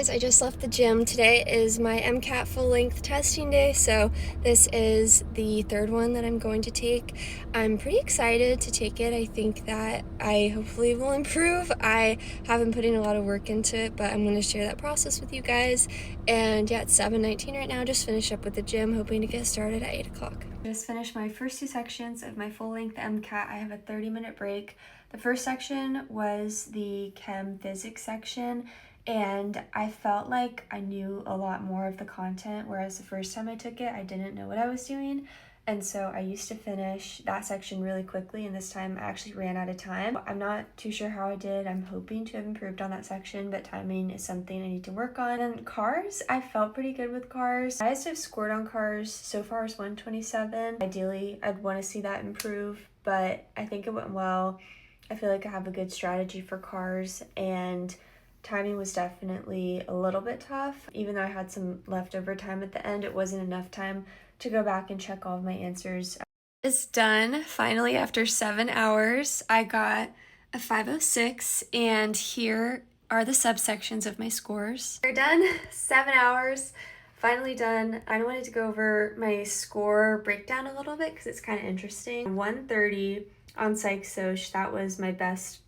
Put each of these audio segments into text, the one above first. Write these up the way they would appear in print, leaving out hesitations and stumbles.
I just left the gym. Today is my MCAT full-length testing day, so this is the third one that I'm going to take. I'm pretty excited to take it. I think that I hopefully will improve. I have been putting a lot of work into it, but I'm going to share that process with you guys. And yeah, it's 7:19 right now. Just finished up with the gym, hoping to get started at 8 o'clock. Just finished my first two sections of my full-length MCAT. I have a 30-minute break. The first section was the chem physics section, and I felt like I knew a lot more of the content, whereas the first time I took it, I didn't know what I was doing. And so I used to finish that section really quickly, and this time I actually ran out of time. I'm not too sure how I did. I'm hoping to have improved on that section, but timing is something I need to work on. And cars, I felt pretty good with cars. I have scored on cars so far is 127. Ideally, I'd want to see that improve, but I think it went well. I feel like I have a good strategy for cars, and timing was definitely a little bit tough. Even though I had some leftover time at the end, it wasn't enough time to go back and check all of my answers. It's done. Finally, after 7 hours, I got a 506, and here are the subsections of my scores. We're done. 7 hours. Finally done. I wanted to go over my score breakdown a little bit because it's kind of interesting. 130 on Psych Soc, that was my best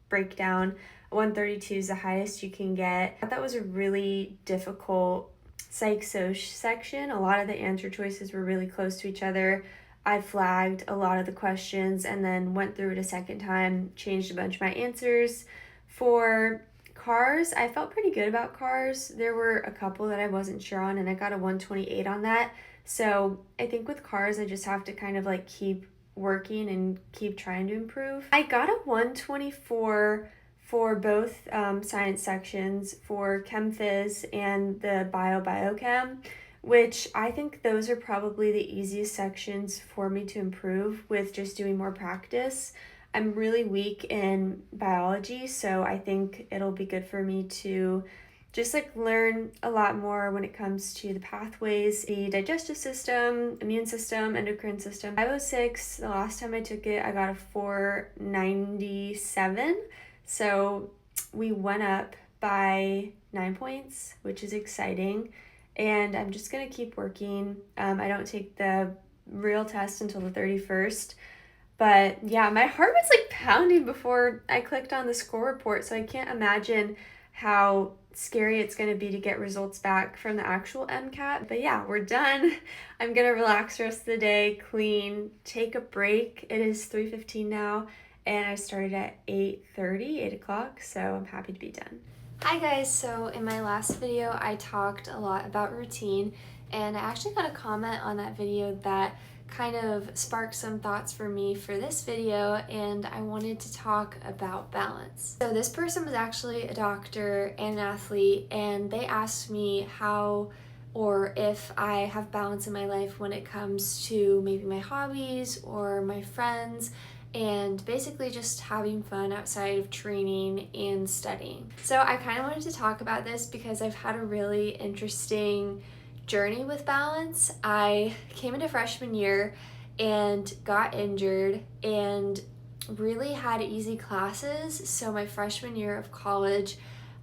breakdown. 132 is the highest you can get. I thought that was a really difficult Psych Soc section. A lot of the answer choices were really close to each other. I flagged a lot of the questions and then went through it a second time, changed a bunch of my answers. For cars, I felt pretty good about cars. There were a couple that I wasn't sure on, and I got a 128 on that. So I think with cars, I just have to kind of keep working and keep trying to improve. I got a 124 for both science sections, for Chem Phys and the Biochem, which I think those are probably the easiest sections for me to improve with just doing more practice. I'm really weak in biology, so I think it'll be good for me to just learn a lot more when it comes to the pathways, the digestive system, immune system, endocrine system. 506, the last time I took it, I got a 497. So we went up by 9 points, which is exciting. And I'm just going to keep working. I don't take the real test until the 31st. But yeah, my heart was pounding before I clicked on the score report. So I can't imagine how scary it's going to be to get results back from the actual MCAT. But yeah, we're done. I'm going to relax the rest of the day, clean, take a break. It is 3:15 now, and I started at 8:30, 8 o'clock, so I'm happy to be done. Hi guys, so in my last video, I talked a lot about routine, and I actually got a comment on that video that kind of sparked some thoughts for me for this video, and I wanted to talk about balance. So this person was actually a doctor and an athlete, and they asked me how or if I have balance in my life when it comes to maybe my hobbies or my friends, and basically just having fun outside of training and studying. So I kind of wanted to talk about this because I've had a really interesting journey with balance. I came into freshman year and got injured, and really had easy classes. So my freshman year of college,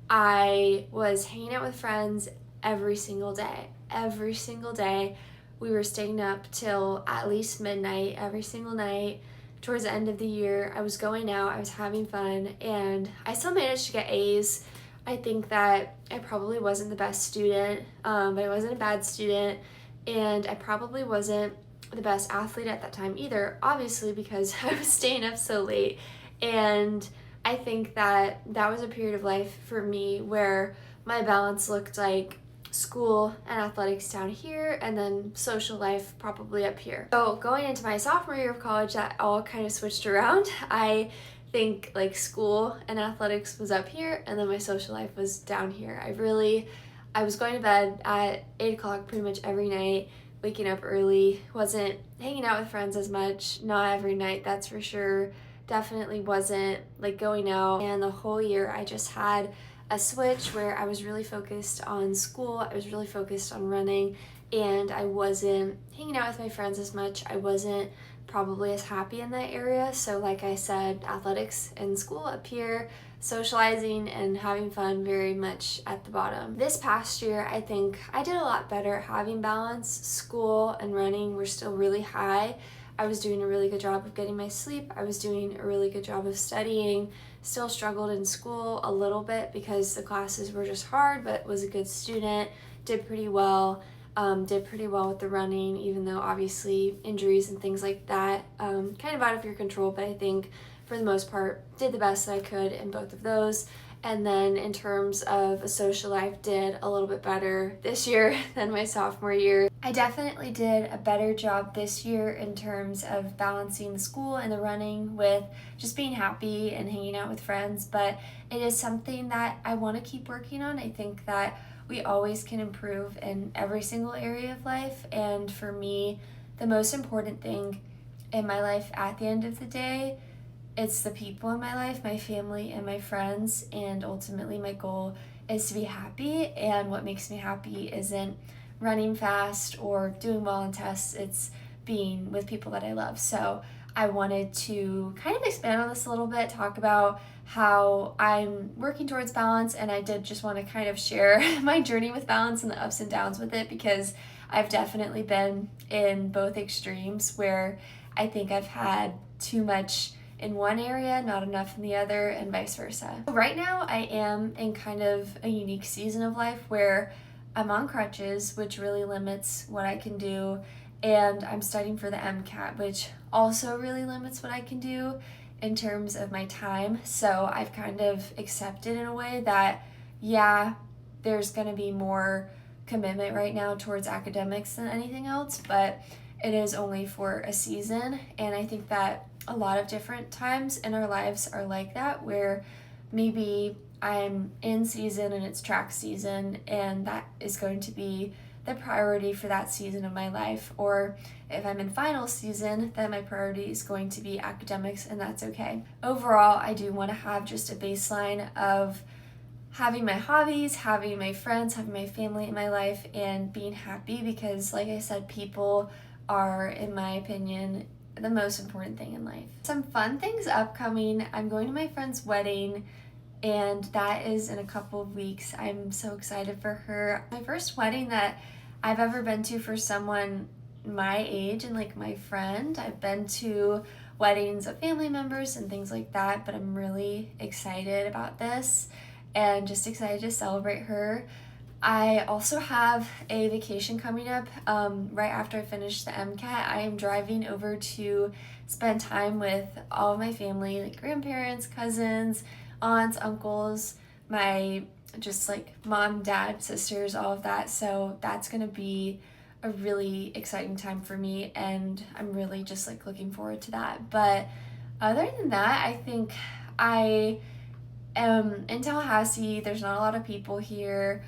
I was hanging out with friends every single day. Every single day. We were staying up till at least midnight every single night. Towards the end of the year, I was going out, I was having fun, and I still managed to get A's. I think that I probably wasn't the best student, but I wasn't a bad student, and I probably wasn't the best athlete at that time either, obviously, because I was staying up so late. And I think that that was a period of life for me where my balance looked like school and athletics down here, and then social life probably up here. So going into my sophomore year of college, that all kind of switched around. I think like school and athletics was up here, and then my social life was down here. I was going to bed at 8 o'clock pretty much every night, waking up early, wasn't hanging out with friends as much, not every night, that's for sure. Definitely wasn't like going out, and the whole year I just had a switch where I was really focused on school, I was really focused on running, and I wasn't hanging out with my friends as much. I wasn't probably as happy in that area. So like I said, athletics and school up here, socializing and having fun very much at the bottom. This past year, I think I did a lot better at having balance. School and running were still really high. I was doing a really good job of getting my sleep. I was doing a really good job of studying. Still struggled in school a little bit because the classes were just hard, but was a good student, did pretty well. Did pretty well with the running, even though obviously injuries and things like that kind of out of your control, but I think for the most part did the best that I could in both of those. And then in terms of a social life, did a little bit better this year than my sophomore year. I definitely did a better job this year in terms of balancing the school and the running with just being happy and hanging out with friends, but it is something that I want to keep working on. I think that we always can improve in every single area of life, and for me, the most important thing in my life at the end of the day, it's the people in my life, my family and my friends, and ultimately my goal is to be happy, and what makes me happy isn't running fast or doing well in tests, it's being with people that I love. So I wanted to kind of expand on this a little bit, talk about how I'm working towards balance, and I did just want to kind of share my journey with balance and the ups and downs with it, because I've definitely been in both extremes where I think I've had too much in one area, not enough in the other, and vice versa. Right now I am in kind of a unique season of life where I'm on crutches, which really limits what I can do, and I'm studying for the MCAT, which also really limits what I can do in terms of my time. So I've kind of accepted in a way that, yeah, there's going to be more commitment right now towards academics than anything else, but it is only for a season. And I think that a lot of different times in our lives are like that, where maybe I'm in season and it's track season, and that is going to be the priority for that season of my life. Or if I'm in final season, then my priority is going to be academics, and that's okay. Overall, I do want to have just a baseline of having my hobbies, having my friends, having my family in my life, and being happy, because like I said, people are, in my opinion, the most important thing in life. Some fun things upcoming. I'm going to my friend's wedding, and that is in a couple of weeks. I'm so excited for her. My first wedding that I've ever been to for someone my age and like my friend. I've been to weddings of family members and things like that, but I'm really excited about this and just excited to celebrate her. I also have a vacation coming up right after I finish the MCAT. I am driving over to spend time with all of my family, like grandparents, cousins, aunts, uncles, my just like mom, dad, sisters, all of that. So that's gonna be a really exciting time for me, and I'm really just like looking forward to that. But other than that, I think I am in Tallahassee. There's not a lot of people here.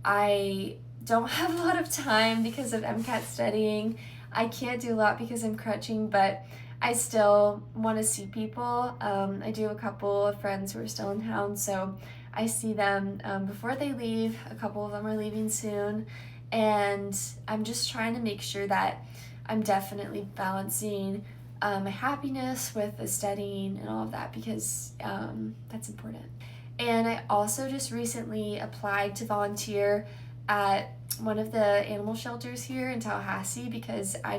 I don't have a lot of time because of MCAT studying. I can't do a lot because I'm crutching, but I still want to see people. I do have a couple of friends who are still in town, so I see them before they leave. A couple of them are leaving soon, and I'm just trying to make sure that I'm definitely balancing my happiness with the studying and all of that, because that's important. And I also just recently applied to volunteer at one of the animal shelters here in Tallahassee because I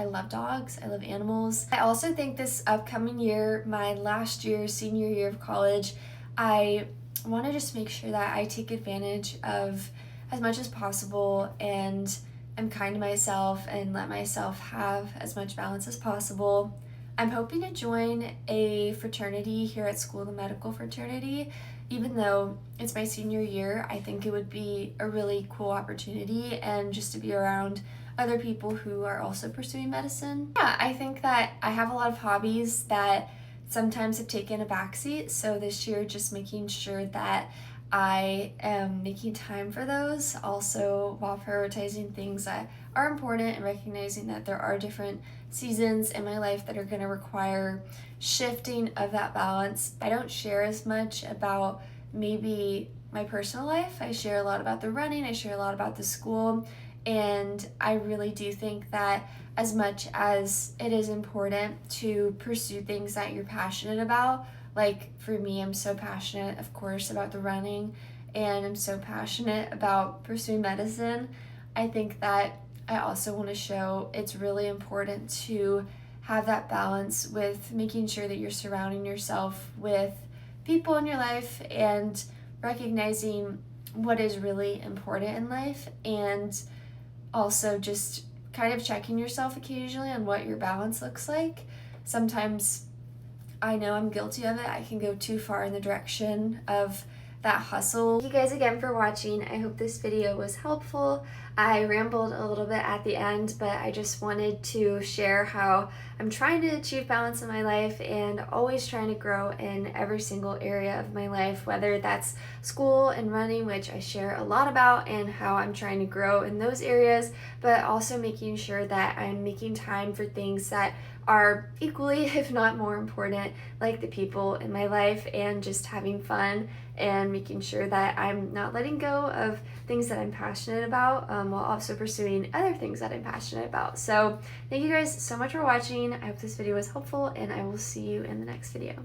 love dogs, I love animals. I also think this upcoming year, my last year, senior year of college, I want to just make sure that I take advantage of as much as possible and am kind to myself and let myself have as much balance as possible. I'm hoping to join a fraternity here at school, the medical fraternity. Even though it's my senior year, I think it would be a really cool opportunity and just to be around other people who are also pursuing medicine. Yeah, I think that I have a lot of hobbies that sometimes have taken a backseat, so this year just making sure that I am making time for those, also while prioritizing things that are important and recognizing that there are different seasons in my life that are going to require shifting of that balance. I don't share as much about maybe my personal life. I share a lot about the running, I share a lot about the school, and I really do think that as much as it is important to pursue things that you're passionate about, like for me, I'm so passionate, of course, about the running, and I'm so passionate about pursuing medicine. I think that I also want to show it's really important to have that balance with making sure that you're surrounding yourself with people in your life and recognizing what is really important in life, and also just kind of checking yourself occasionally on what your balance looks like. Sometimes I know I'm guilty of it. I can go too far in the direction of that hustle. Thank you guys again for watching. I hope this video was helpful. I rambled a little bit at the end, but I just wanted to share how I'm trying to achieve balance in my life and always trying to grow in every single area of my life, whether that's school and running, which I share a lot about, and how I'm trying to grow in those areas, but also making sure that I'm making time for things that are equally, if not more important, like the people in my life, and just having fun and making sure that I'm not letting go of things that I'm passionate about, while also pursuing other things that I'm passionate about. So thank you guys so much for watching. I hope this video was helpful, and I will see you in the next video.